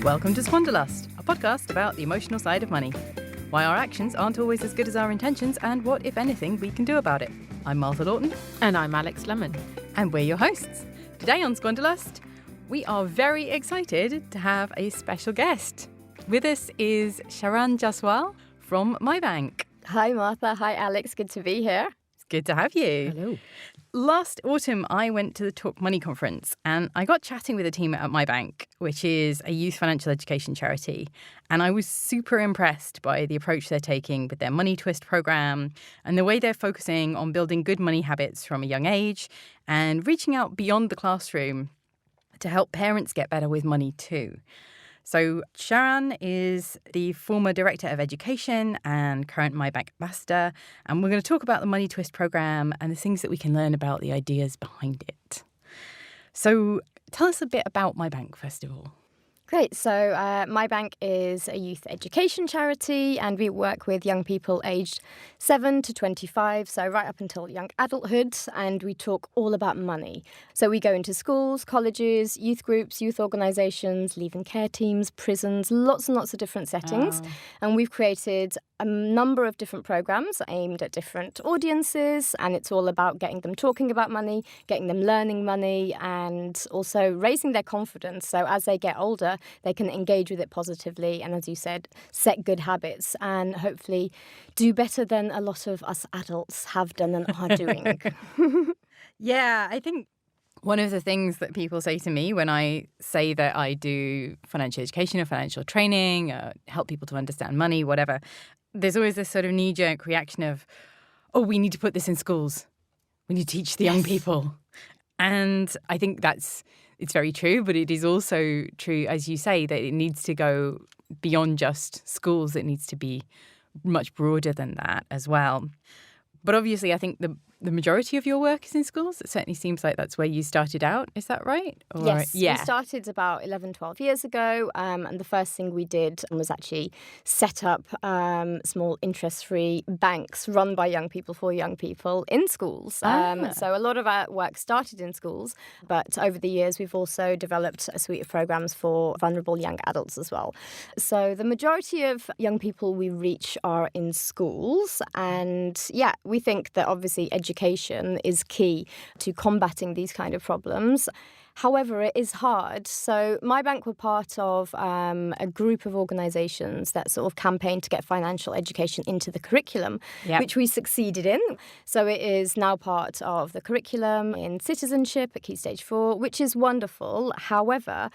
Welcome to Squanderlust, a podcast about the emotional side of money. Why our actions aren't always as good as our intentions and what, if anything, we can do about it. I'm Martha Lawton. And I'm Alex Lemon. And we're your hosts. Today on Squanderlust, we are very excited to have a special guest. With us is Sharan Jaswal from MyBnk. Hi, Martha. Hi, Alex. Good to be here. It's good to have you. Hello. Last autumn, I went to the Talk Money conference and I got chatting with the team at MyBnk, which is a youth financial education charity. And I was super impressed by the approach they're taking with their Money Twist program and the way they're focusing on building good money habits from a young age and reaching out beyond the classroom to help parents get better with money too. So Sharan is the former Director of Education and current MyBnk Ambassador, and we're going to talk about the Money Twist program and the things that we can learn about the ideas behind it. So tell us a bit about MyBnk, first of all. Great. So MyBnk is a youth education charity and we work with young people aged 7 to 25, so right up until young adulthood, and we talk all about money. So we go into schools, colleges, youth groups, youth organisations, leave-in care teams, prisons, lots and lots of different settings. Wow. And we've created a number of different programmes aimed at different audiences, and it's all about getting them talking about money, getting them learning money, and also raising their confidence. So as they get older, they can engage with it positively and, as you said, set good habits and hopefully do better than a lot of us adults have done and are doing. Yeah, I think one of the things that people say to me when I say that I do financial education or financial training, help people to understand money, whatever, there's always this sort of knee-jerk reaction of, oh, we need to put this in schools. We need to teach the young people. And I think it's very true, but it is also true, as you say, that it needs to go beyond just schools. It needs to be much broader than that as well. But obviously, I think the majority of your work is in schools. It certainly seems like that's where you started out. Is that right? Or, yes, yeah. We started about 11, 12 years ago. And the first thing we did was actually set up small interest-free banks run by young people for young people in schools. So a lot of our work started in schools. But over the years, we've also developed a suite of programs for vulnerable young adults as well. So the majority of young people we reach are in schools. And yeah, we think that obviously education is key to combating these kind of problems. However, it is hard. So MyBnk were part of a group of organisations that sort of campaigned to get financial education into the curriculum, which we succeeded in. So it is now part of the curriculum in citizenship at Key Stage 4, which is wonderful. However,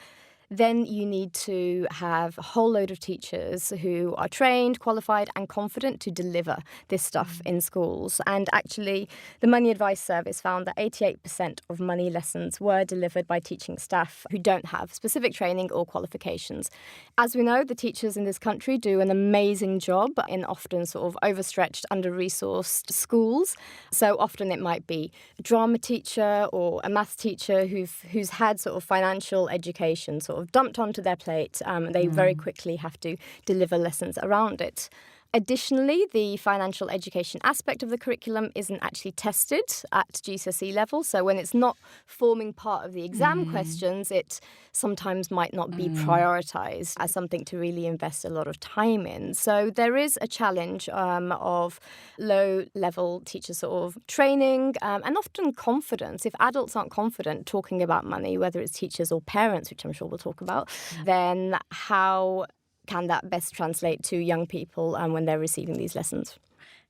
then you need to have a whole load of teachers who are trained, qualified and confident to deliver this stuff in schools. And actually, the Money Advice Service found that 88% of money lessons were delivered by teaching staff who don't have specific training or qualifications. As we know, the teachers in this country do an amazing job in often sort of overstretched, under-resourced schools. So often it might be a drama teacher or a maths teacher who's had sort of financial education sort of dumped onto their plate. They very quickly have to deliver lessons around it. Additionally, the financial education aspect of the curriculum isn't actually tested at GCSE level. So when it's not forming part of the exam questions, it sometimes might not be prioritised as something to really invest a lot of time in. So there is a challenge of low-level teacher sort of training and often confidence. If adults aren't confident talking about money, whether it's teachers or parents, which I'm sure we'll talk about, then how can that best translate to young people when they're receiving these lessons?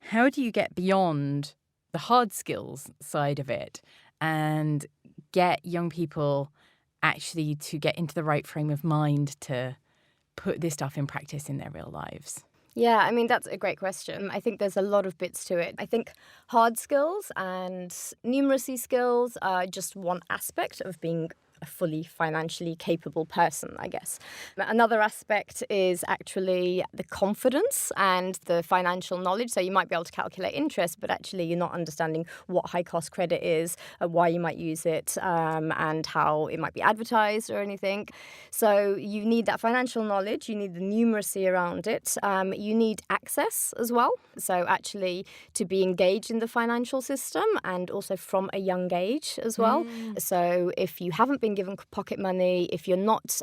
How do you get beyond the hard skills side of it and get young people actually to get into the right frame of mind to put this stuff in practice in their real lives? Yeah, I mean, that's a great question. I think there's a lot of bits to it. I think hard skills and numeracy skills are just one aspect of being a fully financially capable person, I guess. Another aspect is actually the confidence and the financial knowledge. So you might be able to calculate interest, but actually you're not understanding what high-cost credit is, why you might use it, and how it might be advertised or anything. So you need that financial knowledge. You need the numeracy around it. You need access as well. So actually to be engaged in the financial system and also from a young age as well. So if you haven't been given pocket money, if you're not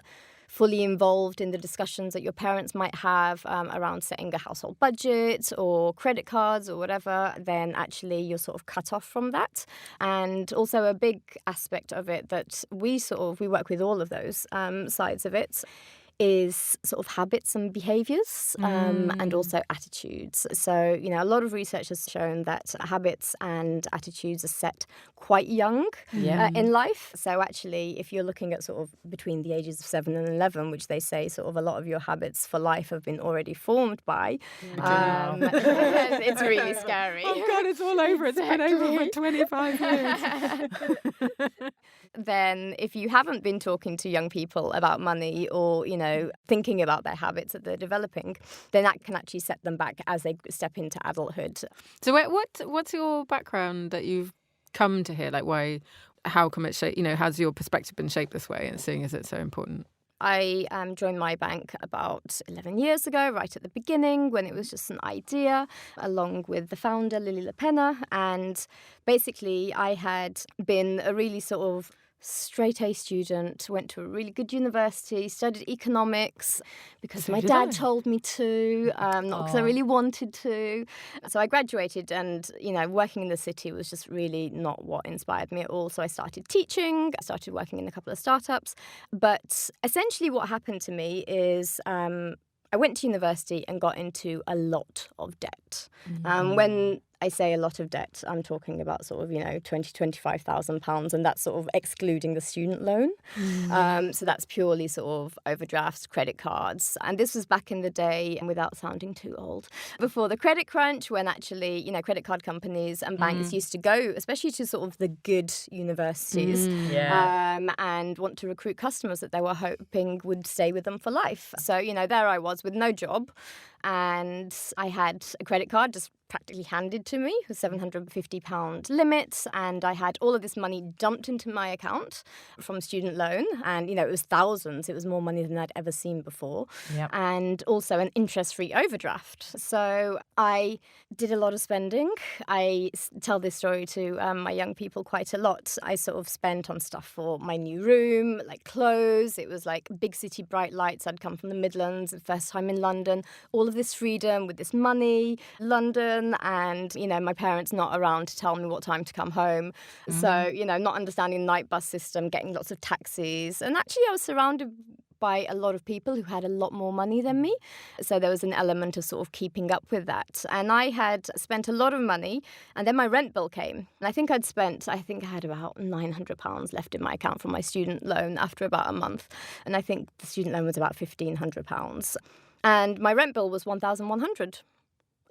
fully involved in the discussions that your parents might have around setting a household budget or credit cards or whatever, then actually you're sort of cut off from that. And also a big aspect of it that we work with all of those sides of it is sort of habits and behaviours and also attitudes. So, a lot of research has shown that habits and attitudes are set quite young in life. So actually, if you're looking at sort of between the ages of 7 and 11, which they say sort of a lot of your habits for life have been already formed by, it's really scary. Oh God, it's all over. It's been over for 25 years. Then if you haven't been talking to young people about money or, thinking about their habits that they're developing, then that can actually set them back as they step into adulthood. So what's your background that you've come to here? Like how come it's shaped, has your perspective been shaped this way and seeing as it's so important? I joined MyBnk about 11 years ago, right at the beginning, when it was just an idea, along with the founder, Lily Le Penna. And basically, I had been a really sort of straight-A student, went to a really good university, studied economics because my dad told me to, not because I really wanted to. So I graduated and, working in the city was just really not what inspired me at all. So I started teaching, I started working in a couple of startups. But essentially what happened to me is I went to university and got into a lot of debt. When I say a lot of debt, I'm talking about sort of, £25,000, and that's sort of excluding the student loan. So that's purely sort of overdrafts, credit cards. And this was back in the day, and without sounding too old, before the credit crunch, when actually, credit card companies and banks used to go, especially to sort of the good universities, and want to recruit customers that they were hoping would stay with them for life. So, there I was with no job. And I had a credit card just practically handed to me with £750 limit, and I had all of this money dumped into my account from student loan, and it was thousands. It was more money than I'd ever seen before. And also an interest-free overdraft. So I did a lot of spending. I tell this story to my young people quite a lot. I sort of spent on stuff for my new room, like clothes. It was like big city bright lights. I'd come from the Midlands, the first time in London, all of this freedom with this money, London, and, my parents not around to tell me what time to come home. So, not understanding the night bus system, getting lots of taxis. And actually, I was surrounded by a lot of people who had a lot more money than me. So there was an element of sort of keeping up with that. And I had spent a lot of money, and then my rent bill came. And I think I had about £900 left in my account from my student loan after about a month. And I think the student loan was about £1,500. And my rent bill was £1,100.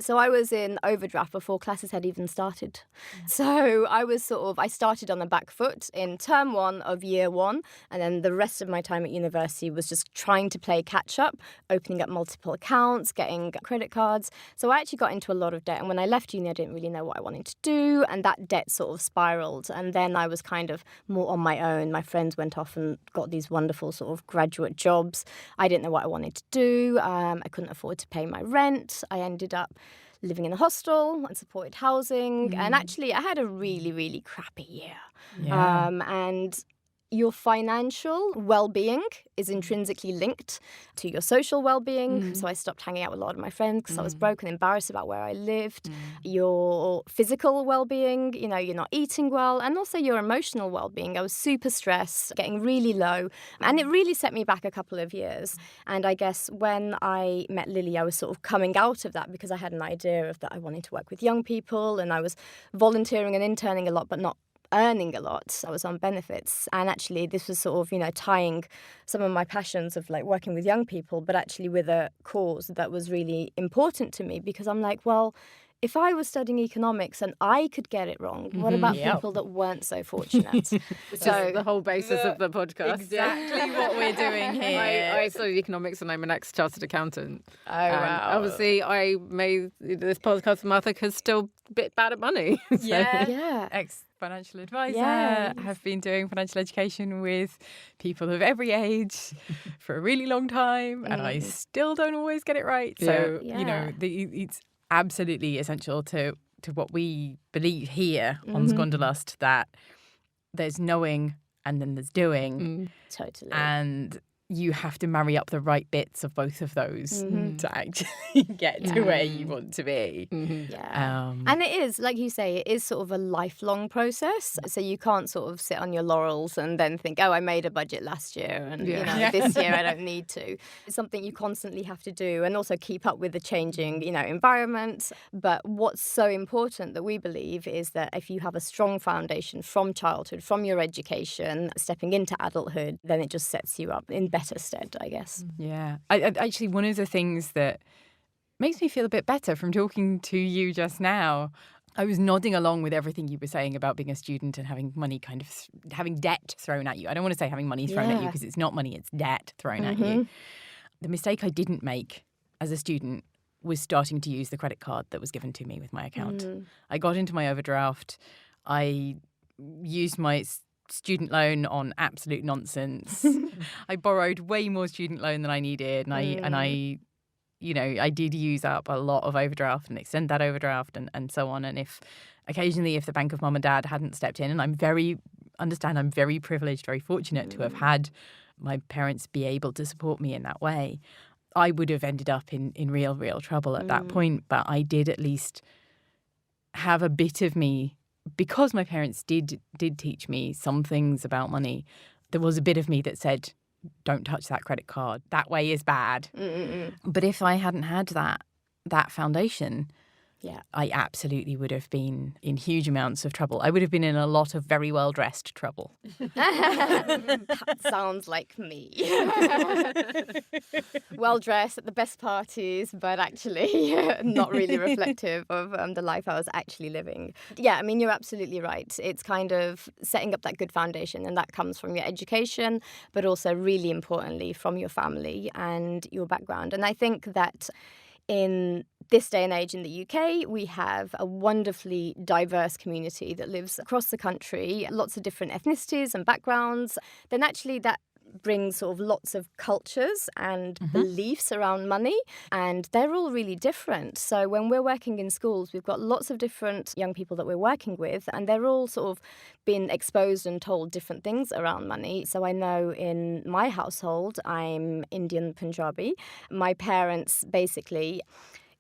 So I was in overdraft before classes had even started. So I started on the back foot in term 1 of year 1. And then the rest of my time at university was just trying to play catch up, opening up multiple accounts, getting credit cards. So I actually got into a lot of debt. And when I left uni, I didn't really know what I wanted to do. And that debt sort of spiraled. And then I was kind of more on my own. My friends went off and got these wonderful sort of graduate jobs. I didn't know what I wanted to do. I couldn't afford to pay my rent. I ended up living in a hostel and supported housing. And actually, I had a really, really crappy year. And your financial well-being is intrinsically linked to your social well-being. So I stopped hanging out with a lot of my friends because I was broke and embarrassed about where I lived. Your physical well-being, you're not eating well, and also your emotional well-being. I was super stressed, getting really low, and it really set me back a couple of years. And I guess when I met Lily, I was sort of coming out of that because I had an idea of that I wanted to work with young people, and I was volunteering and interning a lot, but not earning a lot. I was on benefits. And actually this was sort of, tying some of my passions of like working with young people, but actually with a cause that was really important to me, because I'm like, well, if I was studying economics and I could get it wrong, what about people that weren't so fortunate? So the whole basis of the podcast. Exactly what we're doing here. I studied economics and I'm an ex-chartered accountant. Oh, wow. Obviously, I made this podcast with Martha because still a bit bad at money. Ex-financial advisor. Have been doing financial education with people of every age for a really long time, and I still don't always get it right. So, it's absolutely essential to what we believe here on Squanderlust, that there's knowing and then there's doing. Totally. And you have to marry up the right bits of both of those to actually get to where you want to be. Yeah. And it is, like you say, it is sort of a lifelong process. So you can't sort of sit on your laurels and then think, oh, I made a budget last year and this year I don't need to. It's something you constantly have to do and also keep up with the changing, environment. But what's so important that we believe is that if you have a strong foundation from childhood, from your education, stepping into adulthood, then it just sets you up in better stead, I guess. Yeah. I actually, one of the things that makes me feel a bit better from talking to you just now, I was nodding along with everything you were saying about being a student and having money having debt thrown at you. I don't want to say having money thrown at you because it's not money, it's debt thrown at you. The mistake I didn't make as a student was starting to use the credit card that was given to me with my account. I got into my overdraft. I used my student loan on absolute nonsense. I borrowed way more student loan than I needed, and I did use up a lot of overdraft and extend that overdraft and so on. And if the bank of mum and dad hadn't stepped in, and I'm very privileged, very fortunate to have had my parents be able to support me in that way, I would have ended up in real trouble at that point. But I did at least have a bit of me. Because my parents did teach me some things about money, there was a bit of me that said, don't touch that credit card. That way is bad. But if I hadn't had that foundation, I absolutely would have been in huge amounts of trouble. I would have been in a lot of very well-dressed trouble. That sounds like me. Well-dressed at the best parties, but actually not really reflective of the life I was actually living. Yeah, I mean, you're absolutely right. It's kind of setting up that good foundation, and that comes from your education, but also really importantly from your family and your background. And I think that in this day and age in the UK, we have a wonderfully diverse community that lives across the country, lots of different ethnicities and backgrounds. Then actually that brings sort of lots of cultures and beliefs around money, and they're all really different. So when we're working in schools, we've got lots of different young people that we're working with, and they're all sort of been exposed and told different things around money. So I know in my household, I'm Indian Punjabi. My parents basically...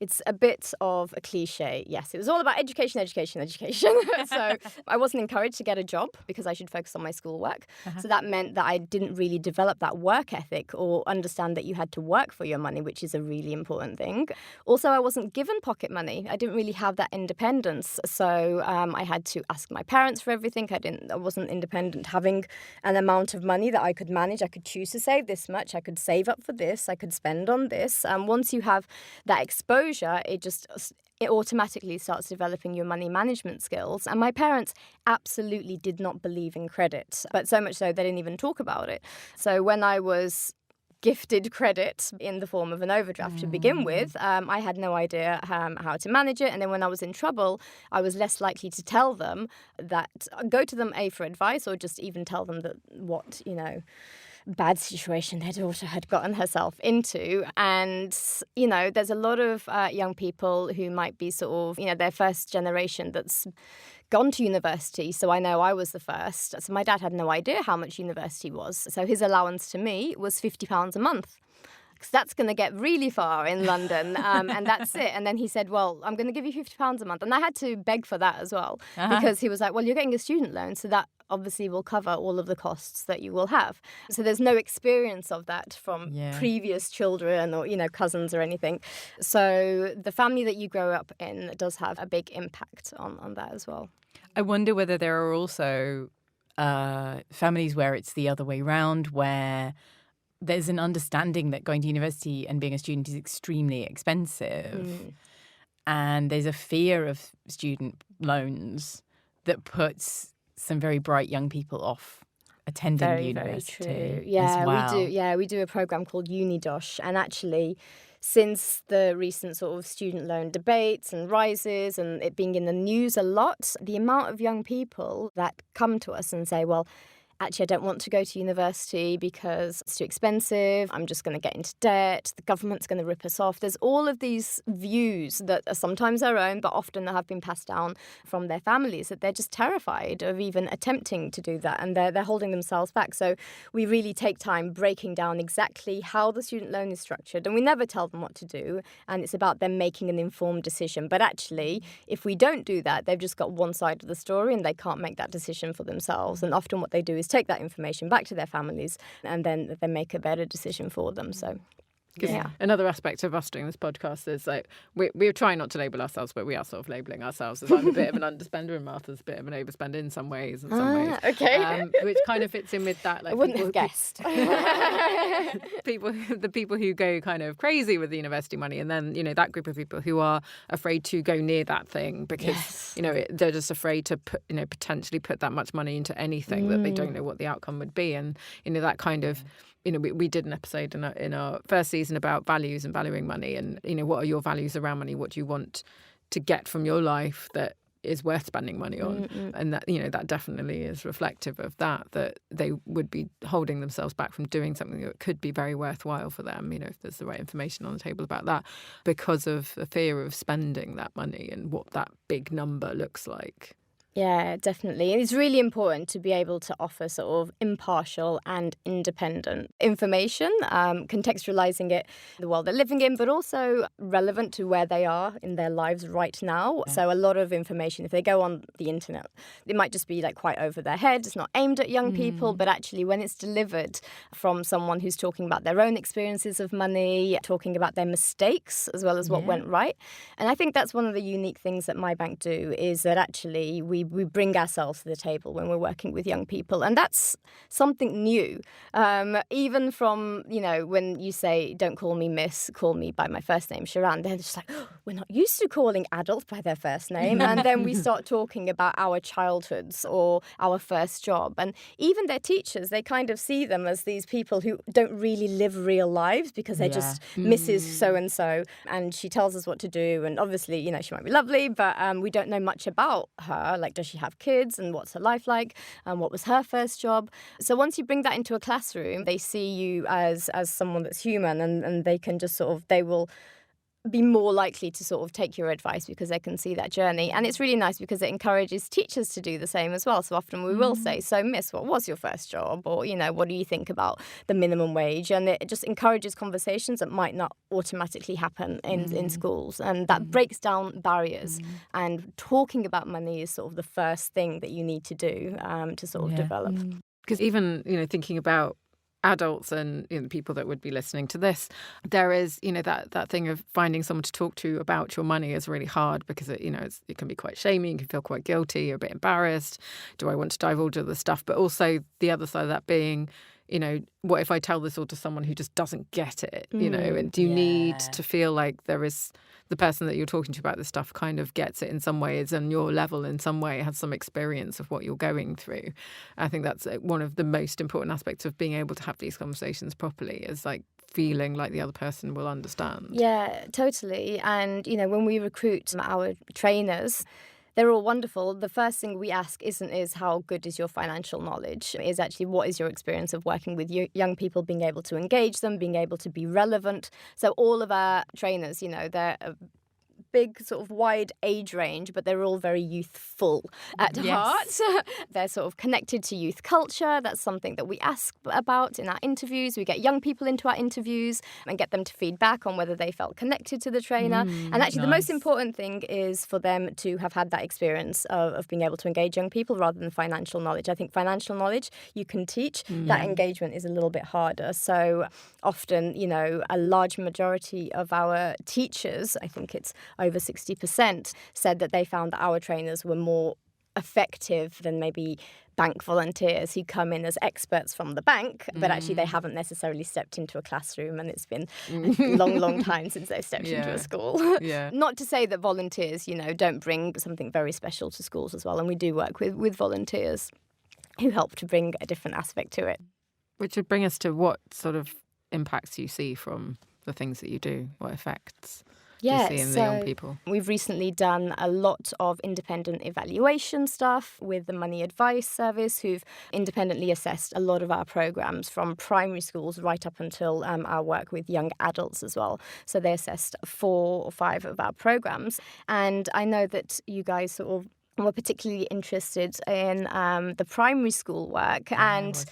It's a bit of a cliche. Yes, it was all about education. So I wasn't encouraged to get a job because I should focus on my schoolwork. So that meant that I didn't really develop that work ethic or understand that you had to work for your money, which is a really important thing. Also, I wasn't given pocket money. I didn't really have that independence. So I had to ask my parents for everything. I wasn't independent, having an amount of money that I could manage. I could choose to save this much. I could save up for this. I could spend on this. Once you have that exposure, it automatically starts developing your money management skills. And my parents absolutely did not believe in credit, but so much so they didn't even talk about it. So when I was gifted credit in the form of an overdraft to begin with, I had no idea how to manage it. And then when I was in trouble, I was less likely to tell them go to them for advice, or just even tell them that what, bad situation their daughter had gotten herself into. And, there's a lot of young people who might be sort of, their first generation that's gone to university. So I know I was the first. So my dad had no idea how much university was. So his allowance to me was £50 a month. Because that's going to get really far in London, and that's it. And then he said, well, I'm going to give you £50 a month. And I had to beg for that as well, because he was like, well, you're getting a student loan, so that obviously will cover all of the costs that you will have. So there's no experience of that from previous children or, cousins or anything. So the family that you grow up in does have a big impact on that as well. I wonder whether there are also families where it's the other way round, where there's an understanding that going to university and being a student is extremely expensive. And there's a fear of student loans that puts some very bright young people off attending university. Very true. Yeah, as well. we do. Yeah, we do a program called UniDosh, and actually, since the recent sort of student loan debates and rises and it being in the news a lot, the amount of young people that come to us and say, well, actually, I don't want to go to university because it's too expensive. I'm just going to get into debt. The government's going to rip us off. There's all of these views that are sometimes their own, but often have been passed down from their families, that they're just terrified of even attempting to do that, and they're holding themselves back. So we really take time breaking down exactly how the student loan is structured, and we never tell them what to do, and it's about them making an informed decision. But actually, if we don't do that, they've just got one side of the story and they can't make that decision for themselves. And often what they do is take that information back to their families and then they make a better decision for them. So another aspect of us doing this podcast is like we're trying not to label ourselves, but we are sort of labeling ourselves as I'm a bit of an underspender and Martha's a bit of an overspender in some ways. Okay. Which kind of fits in with that. Like, I wouldn't have guessed. The people who go kind of crazy with the university money, and then that group of people who are afraid to go near that thing because they're just afraid to put potentially put that much money into anything that they don't know what the outcome would be, and that kind of. We did an episode in our first season about values and valuing money, and what are your values around money? What do you want to get from your life that is worth spending money on? And that that definitely is reflective of that they would be holding themselves back from doing something that could be very worthwhile for them. If there's the right information on the table about that, because of the fear of spending that money and what that big number looks like. Yeah, definitely. And it's really important to be able to offer sort of impartial and independent information, contextualizing it in the world they're living in, but also relevant to where they are in their lives right now. Yeah. So a lot of information, if they go on the internet, it might just be like quite over their head. It's not aimed at young people, but actually when it's delivered from someone who's talking about their own experiences of money, talking about their mistakes as well as what went right. And I think that's one of the unique things that MyBnk do, is that actually we bring ourselves to the table when we're working with young people. And that's something new. Even from, when you say, don't call me miss, call me by my first name, Sharan, they're just like, we're not used to calling adults by their first name. And then we start talking about our childhoods or our first job. And even their teachers, they kind of see them as these people who don't really live real lives because they're just Mrs. So-and-so. And she tells us what to do. And obviously, she might be lovely, but we don't know much about her. Like, does she have kids and what's her life like and what was her first job? So once you bring that into a classroom, they see you as someone that's human, and they can just they will be more likely to sort of take your advice because they can see that journey. And it's really nice because it encourages teachers to do the same as well. So often we will say, so miss, what was your first job? Or, what do you think about the minimum wage? And it just encourages conversations that might not automatically happen in schools. And that breaks down barriers. And talking about money is sort of the first thing that you need to do to sort of develop. Because even, thinking about adults and people that would be listening to this, there is that thing of finding someone to talk to about your money is really hard because it can be quite shaming. You can feel quite guilty, you're a bit embarrassed. Do I want to divulge all the stuff? But also the other side of that being, what if I tell this all to someone who just doesn't get it? And do you need to feel like there is the person that you're talking to about this stuff kind of gets it in some ways, and your level in some way has some experience of what you're going through? I think that's one of the most important aspects of being able to have these conversations properly, is like feeling like the other person will understand. Yeah, totally. And, when we recruit our trainers, they're all wonderful. The first thing we ask is how good is your financial knowledge? Is actually what is your experience of working with young people, being able to engage them, being able to be relevant. So all of our trainers, they're a big sort of wide age range, but they're all very youthful at heart. They're sort of connected to youth culture. That's something that we ask about in our interviews. We get young people into our interviews and get them to feed back on whether they felt connected to the trainer. And actually the most important thing is for them to have had that experience of being able to engage young people rather than financial knowledge. I think financial knowledge you can teach. That engagement is a little bit harder. So often, a large majority of our teachers, I think it's over 60%, said that they found that our trainers were more effective than maybe bank volunteers who come in as experts from the bank, but actually they haven't necessarily stepped into a classroom, and it's been a long time since they've stepped into a school. Not to say that volunteers, don't bring something very special to schools as well, and we do work with volunteers who help to bring a different aspect to it. Which would bring us to what sort of impacts you see from the things that you do, what effects? Yeah, do you see in so the young people? we've recently done a lot of independent evaluation stuff with the Money Advice Service, who've independently assessed a lot of our programs from primary schools right up until our work with young adults as well. So they assessed 4 or 5 of our programs. And I know that you guys sort of were particularly interested in the primary school work. And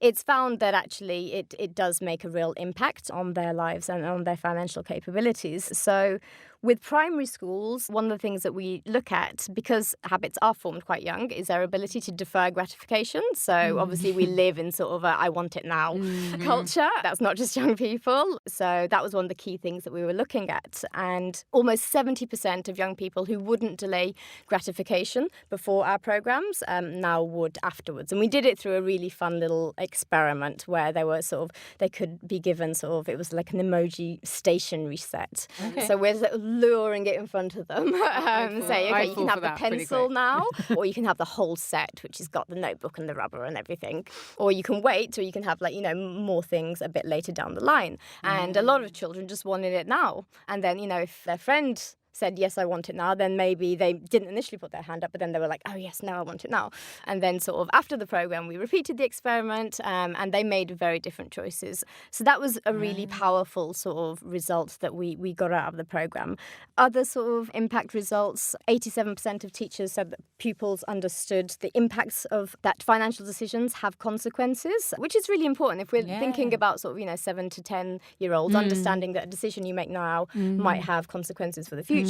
it's found that actually it does make a real impact on their lives and on their financial capabilities. So with primary schools, one of the things that we look at, because habits are formed quite young, is their ability to defer gratification. So obviously we live in sort of a I want it now culture. That's not just young people. So that was one of the key things that we were looking at. And almost 70% of young people who wouldn't delay gratification before our programs now would afterwards. And we did it through a really fun little experiment where they could be given it was like an emoji stationery set. Okay. So we're luring it in front of them. Say, okay, you can have the pencil now, or you can have the whole set, which has got the notebook and the rubber and everything. Or you can wait, or you can have more things a bit later down the line. And a lot of children just wanted it now. And then, if their friend said, yes, I want it now, then maybe they didn't initially put their hand up, but then they were like, oh, yes, now I want it now. And then sort of after the program, we repeated the experiment and they made very different choices. So that was a really powerful sort of result that we got out of the program. Other sort of impact results, 87% of teachers said that pupils understood the impacts of that financial decisions have consequences, which is really important. If we're thinking about 7 to 10-year-olds, understanding that a decision you make now might have consequences for the future.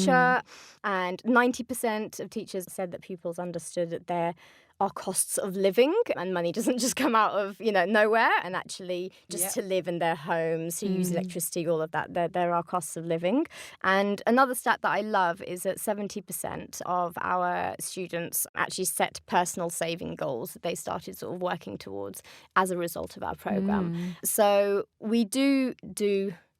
And 90% of teachers said that pupils understood that there are costs of living and money doesn't just come out of nowhere, and actually just to live in their homes, to use electricity, all of that, there are costs of living. And another stat that I love is that 70% of our students actually set personal saving goals that they started sort of working towards as a result of our program. So we do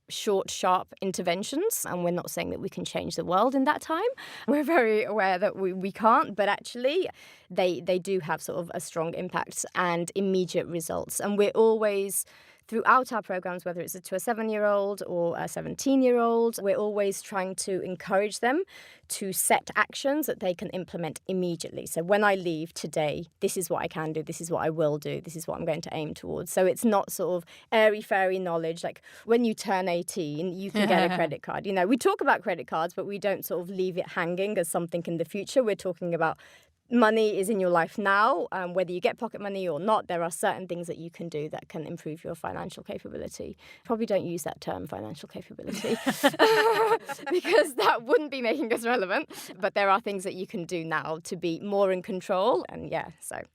short, sharp interventions, and we're not saying that we can change the world in that time. We're very aware that we can't, but actually they do have sort of a strong impact and immediate results. And we're always, throughout our programs, whether it's to a 7-year-old or a 17-year-old, we're always trying to encourage them to set actions that they can implement immediately. So when I leave today, this is what I can do, this is what I will do, this is what I'm going to aim towards. So it's not sort of airy-fairy knowledge, like when you turn 18, you can get a credit card. We talk about credit cards, but we don't sort of leave it hanging as something in the future. We're talking about money is in your life now. Whether you get pocket money or not, there are certain things that you can do that can improve your financial capability. Probably don't use that term, financial capability, because that wouldn't be making us relevant. But there are things that you can do now to be more in control. And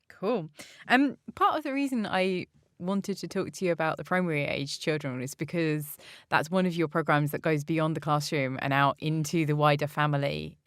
Cool. Part of the reason I wanted to talk to you about the primary age children is because that's one of your programs that goes beyond the classroom and out into the wider family.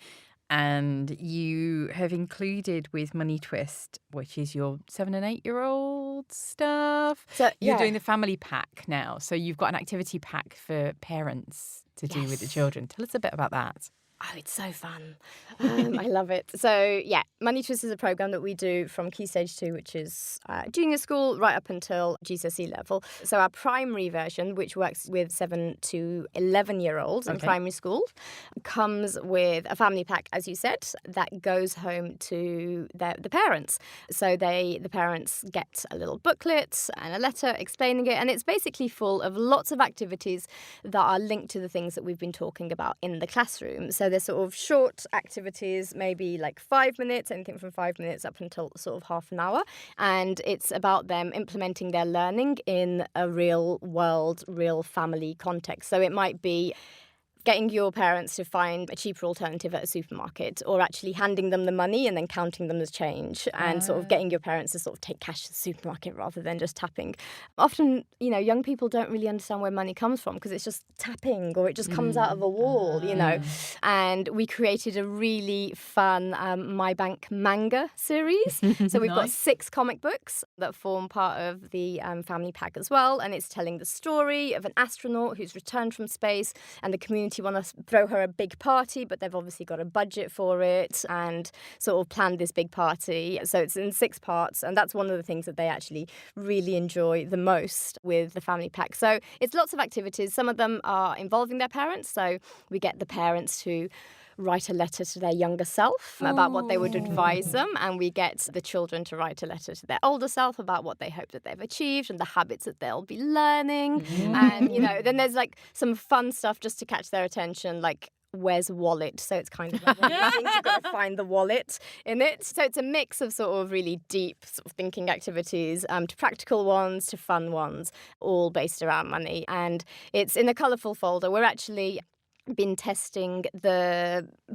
And you have included with Money Twist, which is your 7 and 8-year-old stuff. So you're doing the family pack now. So you've got an activity pack for parents to do with the children. Tell us a bit about that. Oh, it's so fun. I love it. So, Money Twist is a program that we do from Key Stage 2, which is junior school, right up until GCSE level. So our primary version, which works with 7 to 11-year-olds in primary school, comes with a family pack, as you said, that goes home to the parents. So the parents get a little booklet and a letter explaining it, and it's basically full of lots of activities that are linked to the things that we've been talking about in the classroom. So there's sort of short activities, maybe like 5 minutes, anything from 5 minutes up until sort of half an hour. And it's about them implementing their learning in a real world, real family context. So it might be getting your parents to find a cheaper alternative at a supermarket, or actually handing them the money and then counting them as change, and sort of getting your parents to sort of take cash to the supermarket rather than just tapping. Often, young people don't really understand where money comes from because it's just tapping or it just comes out of a wall, And we created a really fun MyBnk manga series. So we've got 6 comic books that form part of the family pack as well, and it's telling the story of an astronaut who's returned from space and the community community want to throw her a big party, but they've obviously got a budget for it and sort of planned this big party. So it's in 6 parts, and that's one of the things that they actually really enjoy the most with the family pack. So it's lots of activities. Some of them are involving their parents, so we get the parents to write a letter to their younger self about what they would advise them, and we get the children to write a letter to their older self about what they hope that they've achieved and the habits that they'll be learning. And, then there's like some fun stuff just to catch their attention, like where's wallet? So it's kind of like you've got to find the wallet in it. So it's a mix of sort of really deep sort of thinking activities to practical ones to fun ones, all based around money. And it's in a colourful folder. We're actually been testing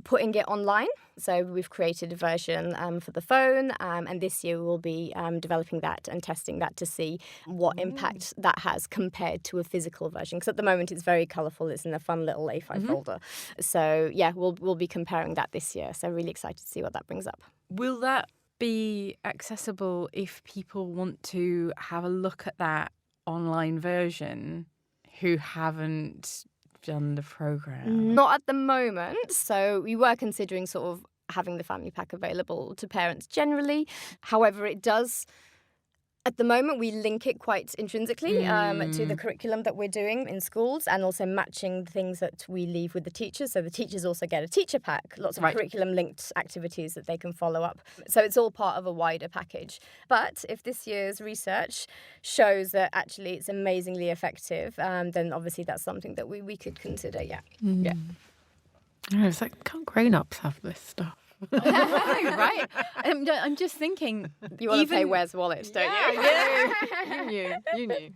putting it online. So we've created a version for the phone, and this year we'll be developing that and testing that to see what impact that has compared to a physical version. Because at the moment it's very colourful. It's in a fun little A5 folder. So yeah, we'll be comparing that this year. So really excited to see what that brings up. Will that be accessible if people want to have a look at that online version who haven't done the program? Not at the moment. So we were considering sort of having the family pack available to parents generally. However, it does, at the moment, we link it quite intrinsically to the curriculum that we're doing in schools, and also matching the things that we leave with the teachers. So the teachers also get a teacher pack, lots of curriculum-linked activities that they can follow up. So it's all part of a wider package. But if this year's research shows that actually it's amazingly effective, then obviously that's something that we could consider, yeah. It's like, can't grown-ups have this stuff? Right. I'm just thinking, you want to play Where's Wallet, don't you? Yeah. You knew.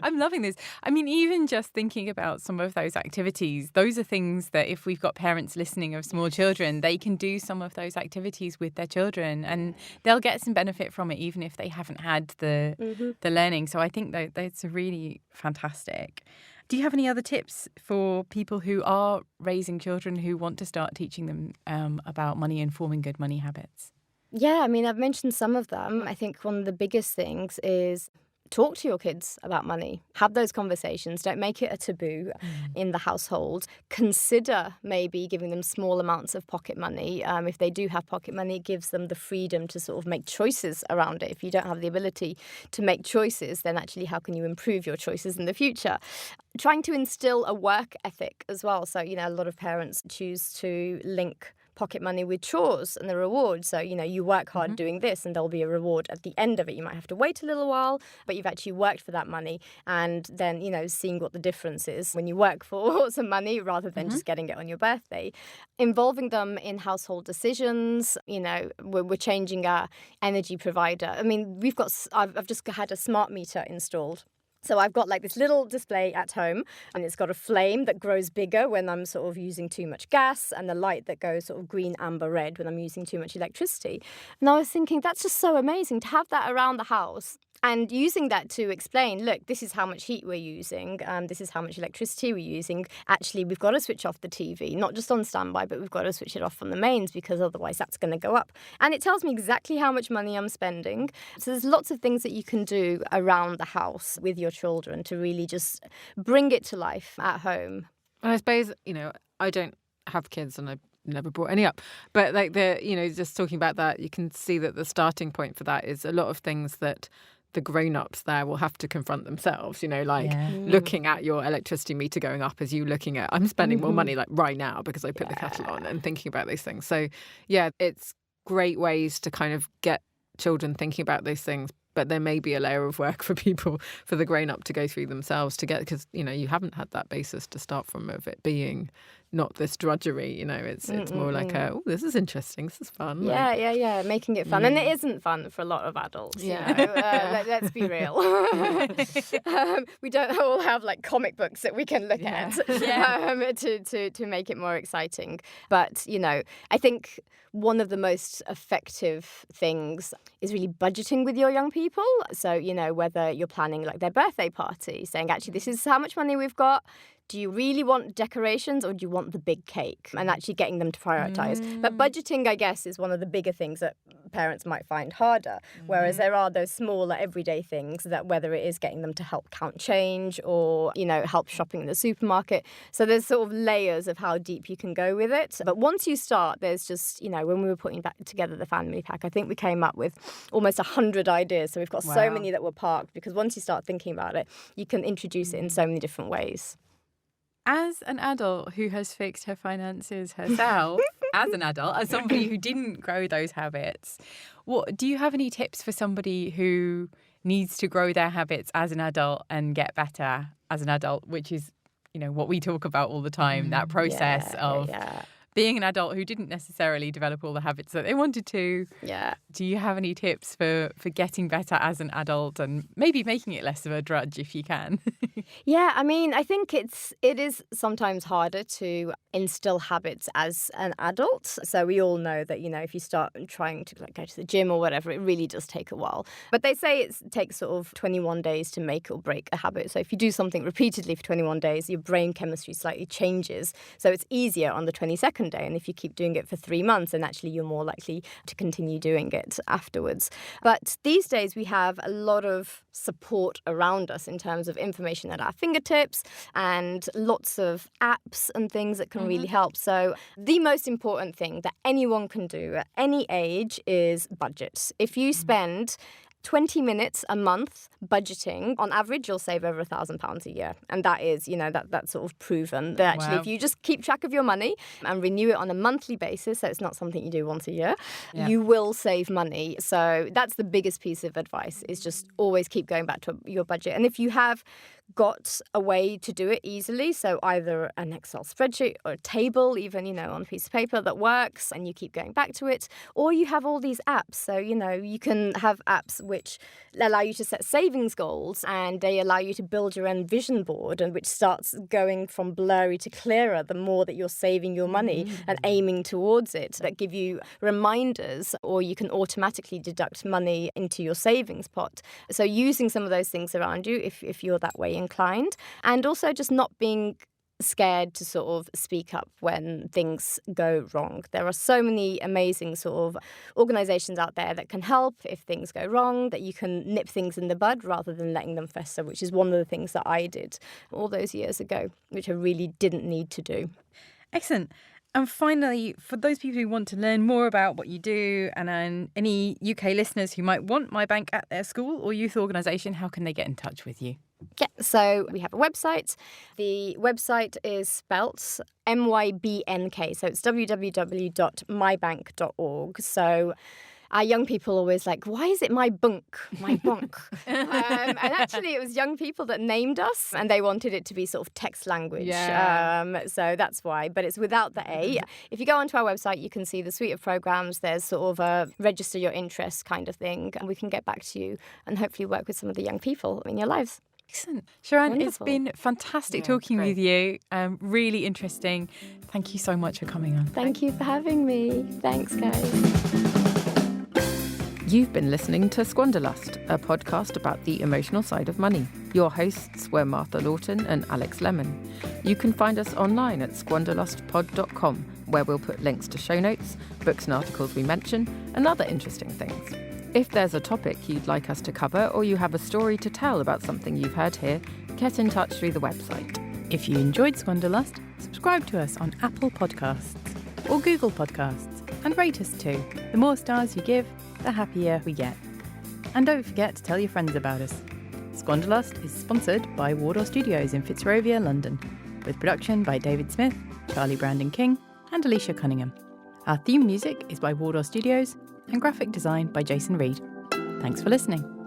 I'm loving this. I mean, even just thinking about some of those activities, those are things that if we've got parents listening of small children, they can do some of those activities with their children and they'll get some benefit from it, even if they haven't had the learning. So I think that that's really fantastic. Do you have any other tips for people who are raising children who want to start teaching them about money and forming good money habits? Yeah, I mean, I've mentioned some of them. I think one of the biggest things is talk to your kids about money. Have those conversations. Don't make it a taboo in the household. Consider maybe giving them small amounts of pocket money. If they do have pocket money, it gives them the freedom to sort of make choices around it. If you don't have the ability to make choices, then actually how can you improve your choices in the future? Trying to instill a work ethic as well. So, a lot of parents choose to link pocket money with chores and the reward. So, you work hard doing this and there'll be a reward at the end of it. You might have to wait a little while, but you've actually worked for that money. And then, seeing what the difference is when you work for some money rather than just getting it on your birthday. Involving them in household decisions. We're changing our energy provider. I mean, I've just had a smart meter installed. So I've got like this little display at home, and it's got a flame that grows bigger when I'm sort of using too much gas, and the light that goes sort of green, amber, red when I'm using too much electricity. And I was thinking, that's just so amazing to have that around the house. And using that to explain, look, this is how much heat we're using, this is how much electricity we're using. Actually, we've got to switch off the TV, not just on standby, but we've got to switch it off on the mains because otherwise that's going to go up. And it tells me exactly how much money I'm spending. So there's lots of things that you can do around the house with your children to really just bring it to life at home. And I suppose, I don't have kids and I've never brought any up. But just talking about that, you can see that the starting point for that is a lot of things that the grown-ups there will have to confront themselves, looking at your electricity meter going up as you looking at, I'm spending more money like right now because I put the kettle on, and thinking about those things. So, yeah, it's great ways to kind of get children thinking about those things. But there may be a layer of work for the grown-up to go through themselves to get, because, you haven't had that basis to start from of it being not this drudgery, it's more like this is interesting, this is fun. Yeah, making it fun. And it isn't fun for a lot of adults, let's be real. We don't all have like comic books that we can look at to make it more exciting. But, I think one of the most effective things is really budgeting with your young people. So, whether you're planning like their birthday party, saying, actually, this is how much money we've got. Do you really want decorations or do you want the big cake? And actually getting them to prioritise. But budgeting, I guess, is one of the bigger things that parents might find harder. Whereas there are those smaller everyday things that whether it is getting them to help count change or, help shopping in the supermarket. So there's sort of layers of how deep you can go with it. But once you start, there's just, when we were putting back together the family pack, I think we came up with almost 100 ideas. So we've got so many that were parked because once you start thinking about it, you can introduce it in so many different ways. As an adult who has fixed her finances herself, as somebody who didn't grow those habits, do you have any tips for somebody who needs to grow their habits as an adult and get better as an adult, which is, what we talk about all the time, that process of being an adult who didn't necessarily develop all the habits that they wanted to? Yeah. Do you have any tips for getting better as an adult and maybe making it less of a drudge if you can? Yeah, I mean, I think it is sometimes harder to instill habits as an adult. So we all know that, if you start trying to go to the gym or whatever, it really does take a while. But they say it takes sort of 21 days to make or break a habit. So if you do something repeatedly for 21 days, your brain chemistry slightly changes. So it's easier on the 22nd day. And if you keep doing it for 3 months, then actually you're more likely to continue doing it afterwards. But these days we have a lot of support around us in terms of information at our fingertips and lots of apps and things that can really help. So the most important thing that anyone can do at any age is budget. If you spend 20 minutes a month budgeting, on average, you'll save over £1,000 a year. And that is, that's sort of proven that actually if you just keep track of your money and renew it on a monthly basis, so it's not something you do once a year, you will save money. So that's the biggest piece of advice, is just always keep going back to your budget. And if you have got a way to do it easily, so either an Excel spreadsheet or a table, even, on a piece of paper that works and you keep going back to it, or you have all these apps. So, you can have apps which allow you to set savings goals and they allow you to build your own vision board, and which starts going from blurry to clearer the more that you're saving your money and aiming towards it, that give you reminders, or you can automatically deduct money into your savings pot. So using some of those things around you if you're that way inclined, and also just not being scared to sort of speak up when things go wrong. There are so many amazing sort of organisations out there that can help if things go wrong, that you can nip things in the bud rather than letting them fester, which is one of the things that I did all those years ago, which I really didn't need to do. Excellent. And finally, for those people who want to learn more about what you do, and any UK listeners who might want MyBnk at their school or youth organisation, how can they get in touch with you? Yeah, so we have a website. The website is spelt MyBnk, so it's www.mybank.org. So our young people always like, why is it MyBnk? And actually it was young people that named us, and they wanted it to be sort of text language. So that's why, but it's without the A. If you go onto our website, you can see the suite of programs. There's sort of a register your interests kind of thing, and we can get back to you and hopefully work with some of the young people in your lives. Excellent. Sharan, It's been fantastic talking with you. Really interesting. Thank you so much for coming on. Thank you for having me. Thanks, guys. You've been listening to Squanderlust, a podcast about the emotional side of money. Your hosts were Martha Lawton and Alex Lemon. You can find us online at squanderlustpod.com, where we'll put links to show notes, books and articles we mention, and other interesting things. If there's a topic you'd like us to cover, or you have a story to tell about something you've heard here, get in touch through the website. If you enjoyed Squanderlust, subscribe to us on Apple Podcasts or Google Podcasts, and rate us too. The more stars you give, the happier we get. And don't forget to tell your friends about us. Squanderlust is sponsored by Wardour Studios in Fitzrovia, London, with production by David Smith, Charlie Brandon King, and Alicia Cunningham. Our theme music is by Wardour Studios and graphic design by Jason Reed. Thanks for listening.